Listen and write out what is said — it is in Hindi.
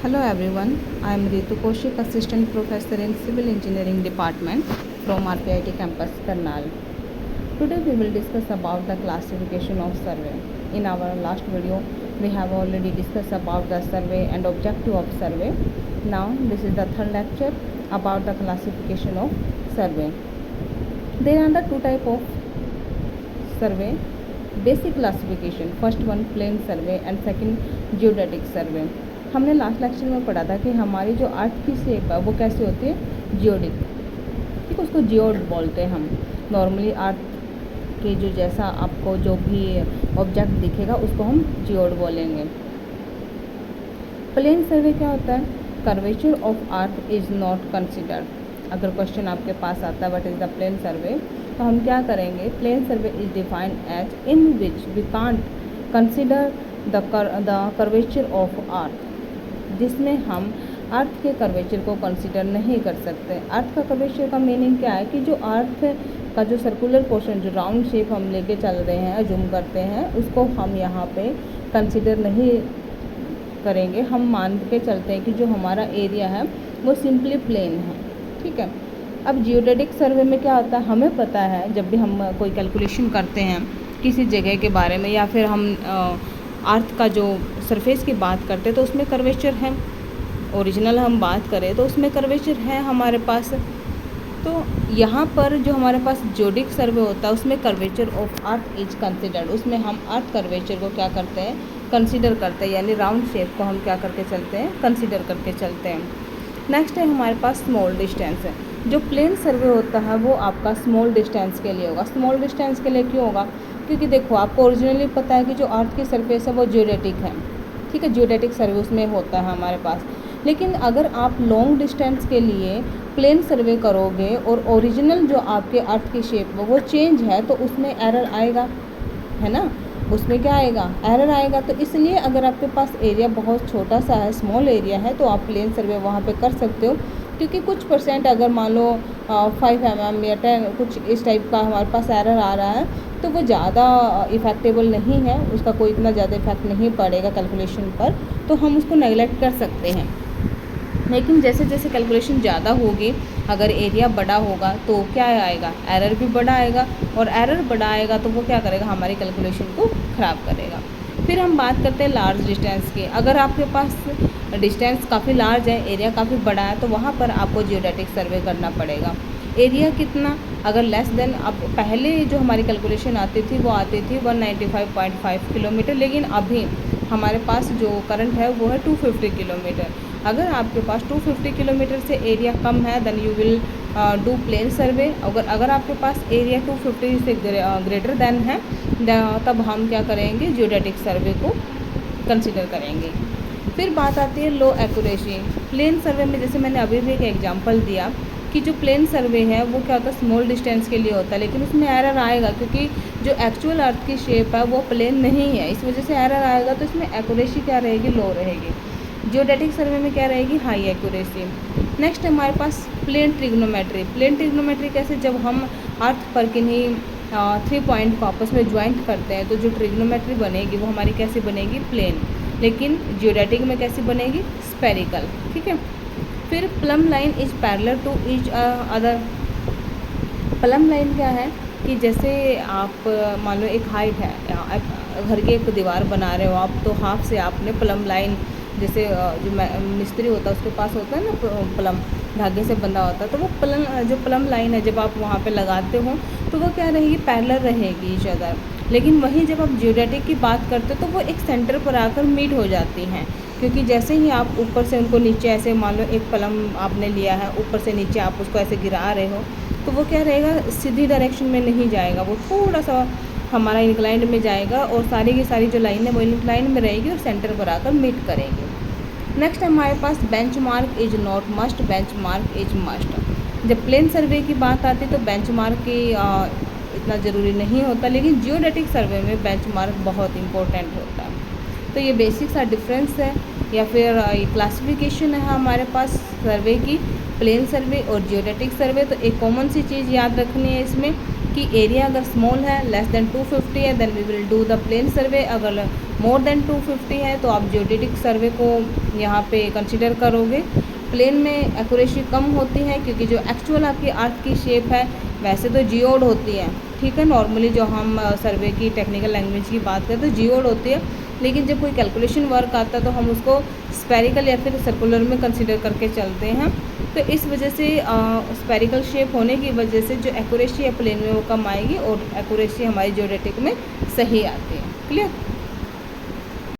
Hello everyone, I am Ritu Kaushik, Assistant Professor in Civil Engineering Department from RPIT Campus, Karnal. Today we will discuss about the classification of survey. In our last video, we have already discussed about the survey and objective of survey. Now this is the third lecture about the classification of survey. There are the two type of survey. Basic classification, first one plain survey and second geodetic survey. हमने लास्ट लेक्चर में पढ़ा था कि हमारी जो अर्थ की शेप है वो कैसे होती है, जियोडिक। ठीक है, उसको जियोड बोलते हैं हम। नॉर्मली अर्थ के जो जैसा आपको जो भी ऑब्जेक्ट दिखेगा उसको हम जियोड बोलेंगे। प्लेन सर्वे क्या होता है, curvature of earth is not considered. अगर क्वेश्चन आपके पास आता है what is the plane survey, तो हम क्या करेंगे, plane survey is defined as in which we can't consider the curvature of earth, जिसमें हम अर्थ के कर्वेचर को कंसिडर नहीं कर सकते। अर्थ का कर्वेचर का मीनिंग क्या है कि जो अर्थ का जो सर्कुलर पोर्शन, जो राउंड शेप हम लेके चल रहे हैं, अज्यूम करते हैं, उसको हम यहाँ पे कंसिडर नहीं करेंगे। हम मान के चलते हैं कि जो हमारा एरिया है वो सिंपली प्लेन है। ठीक है। अब जियोडेटिक सर्वे में क्या होता है, हमें पता है जब भी हम कोई कैलकुलेशन करते हैं किसी जगह के बारे में या फिर हम अर्थ का जो सरफेस की बात करते हैं तो उसमें कर्वेचर है। ओरिजिनल हम बात करें तो उसमें कर्वेचर है हमारे पास। तो यहाँ पर जो हमारे पास जियोडिक सर्वे होता है उसमें curvature of earth is considered. उसमें हम अर्थ कर्वेचर को क्या करते हैं, कंसिडर करते हैं, यानी राउंड शेप को हम क्या करके चलते हैं, कंसिडर करके चलते हैं। नेक्स्ट है हमारे पास स्मॉल डिस्टेंस है। जो प्लेन सर्वे होता है वो आपका स्मॉल डिस्टेंस के लिए होगा। स्मॉल डिस्टेंस के लिए क्यों होगा, क्योंकि देखो आपको ओरिजिनली पता है कि जो अर्थ की सरफेस है वो जियोडेटिक है। ठीक है, जियोडेटिक सर्वे उसमें होता है हमारे पास। लेकिन अगर आप लॉन्ग डिस्टेंस के लिए प्लेन सर्वे करोगे और ओरिजिनल जो आपके अर्थ की शेप है वो चेंज है तो उसमें एरर आएगा, है ना। उसमें क्या आएगा, एरर आएगा। तो इसलिए अगर आपके पास एरिया बहुत छोटा सा है, स्मॉल एरिया है, तो आप प्लेन सर्वे वहाँ पे कर सकते हो। क्योंकि कुछ परसेंट अगर मान लो 5 mm या 10 कुछ इस टाइप का हमारे पास एरर आ रहा है तो वो ज़्यादा इफ़ेक्टेबल नहीं है, उसका कोई इतना ज़्यादा इफेक्ट नहीं पड़ेगा कैलकुलेशन पर, तो हम उसको नेगलेक्ट कर सकते हैं। लेकिन जैसे जैसे कैलकुलेशन ज़्यादा होगी, अगर एरिया बड़ा होगा तो क्या आएगा, एरर भी बड़ा आएगा, और एरर बड़ा आएगा तो वो क्या करेगा, हमारी कैलकुलेशन को ख़राब करेगा। फिर हम बात करते हैं लार्ज डिस्टेंस की। अगर आपके पास डिस्टेंस काफ़ी लार्ज है, एरिया काफ़ी बड़ा है, तो वहाँ पर आपको जियोडेटिक सर्वे करना पड़ेगा। एरिया कितना, अगर लेस देन, अब पहले जो हमारी कैलकुलेशन आती थी वो आती थी 195.5 किलोमीटर, लेकिन अभी हमारे पास जो करंट है वो है 250 किलोमीटर। अगर आपके पास 250 किलोमीटर से एरिया कम है then you will do plane survey. अगर आपके पास एरिया 250 से ग्रेटर देन है तब हम क्या करेंगे, जियोडेटिक सर्वे को कंसिडर करेंगे। फिर बात आती है लो एक्यूरेसी। प्लेन सर्वे में जैसे मैंने अभी भी एक एग्जांपल दिया कि जो प्लेन सर्वे है वो क्या होता है, स्मॉल डिस्टेंस के लिए होता है, लेकिन उसमें एरर आएगा क्योंकि जो एक्चुअल अर्थ की शेप है वो प्लेन नहीं है, इस वजह से एरर आएगा। तो इसमें एक्यूरेसी क्या रहेगी, लो रहेगी। जियोडेटिक सर्वे में क्या रहेगी, हाई एक्यूरेसी। नेक्स्ट हमारे पास प्लेन ट्रिग्नोमेट्री। प्लेन ट्रिग्नोमेट्री कैसे, जब हम अर्थ पर किन्हीं 3 पॉइंट को आपस में ज्वाइंट करते हैं तो जो ट्रिग्नोमेट्री बनेगी वो हमारी कैसी बनेगी, प्लेन। लेकिन जियोडेटिक में कैसी बनेगी, स्फेरिकल। ठीक है। फिर plumb line is parallel to each other. Plumb line क्या है कि जैसे आप मान लो एक हाइट है, घर की एक दीवार बना रहे हो आप, तो हाफ से आपने प्लम लाइन, जैसे जो मिस्त्री होता है उसके पास होता है ना प्लम, धागे से बंधा होता है, तो वो प्लम लाइन है जब आप वहाँ पे लगाते हो तो वो क्या रहेगी, पैरेलल रहेगी ईच अदर। लेकिन वहीं जब आप जियोडेटिक की बात करते हो तो वो एक सेंटर पर आकर मीट हो जाती हैं, क्योंकि जैसे ही आप ऊपर से उनको नीचे, ऐसे मान लो एक प्लम आपने लिया है, ऊपर से नीचे आप उसको ऐसे गिरा रहे हो तो वो क्या रहेगा, सीधी डायरेक्शन में नहीं जाएगा, वो थोड़ा सा हमारा इंक्लाइंड में जाएगा और सारी की सारी जो लाइन है वो इंक्लाइंड में रहेगी और सेंटर पर आकर मीट करेंगे। नेक्स्ट हमारे पास benchmark is not must, benchmark is must. जब प्लेन सर्वे की बात आती है तो बेंचमार्क की इतना ज़रूरी नहीं होता, लेकिन जियोडेटिक सर्वे में बेंचमार्क बहुत इंपॉर्टेंट होता है। तो ये बेसिक सा डिफरेंस है या फिर ये क्लासिफिकेशन है हमारे पास सर्वे की, प्लेन सर्वे और जियोडेटिक सर्वे। तो एक कॉमन सी चीज़ याद रखनी है इसमें कि एरिया अगर स्मॉल है, लेस देन 250 है, then we will do the plane survey. अगर मोर देन 250 है तो आप जियोडेटिक सर्वे को यहाँ पे कंसिडर करोगे। प्लेन में एक्यूरेसी कम होती है क्योंकि जो एक्चुअल आपकी अर्थ की शेप है वैसे तो जियोड होती है, ठीक है। नॉर्मली जो हम सर्वे की टेक्निकल लैंग्वेज की बात करें तो जियोड होती है, लेकिन जब कोई कैलकुलेशन वर्क आता है तो हम उसको स्पेरिकल या फिर सर्कुलर में कंसिडर करके चलते हैं। तो इस वजह से स्पेरिकल शेप होने की वजह से जो एक्यूरेसी है प्लेन में वो कम आएगी और एक्यूरेसी हमारी जियोडेटिक में सही आती है। क्लियर।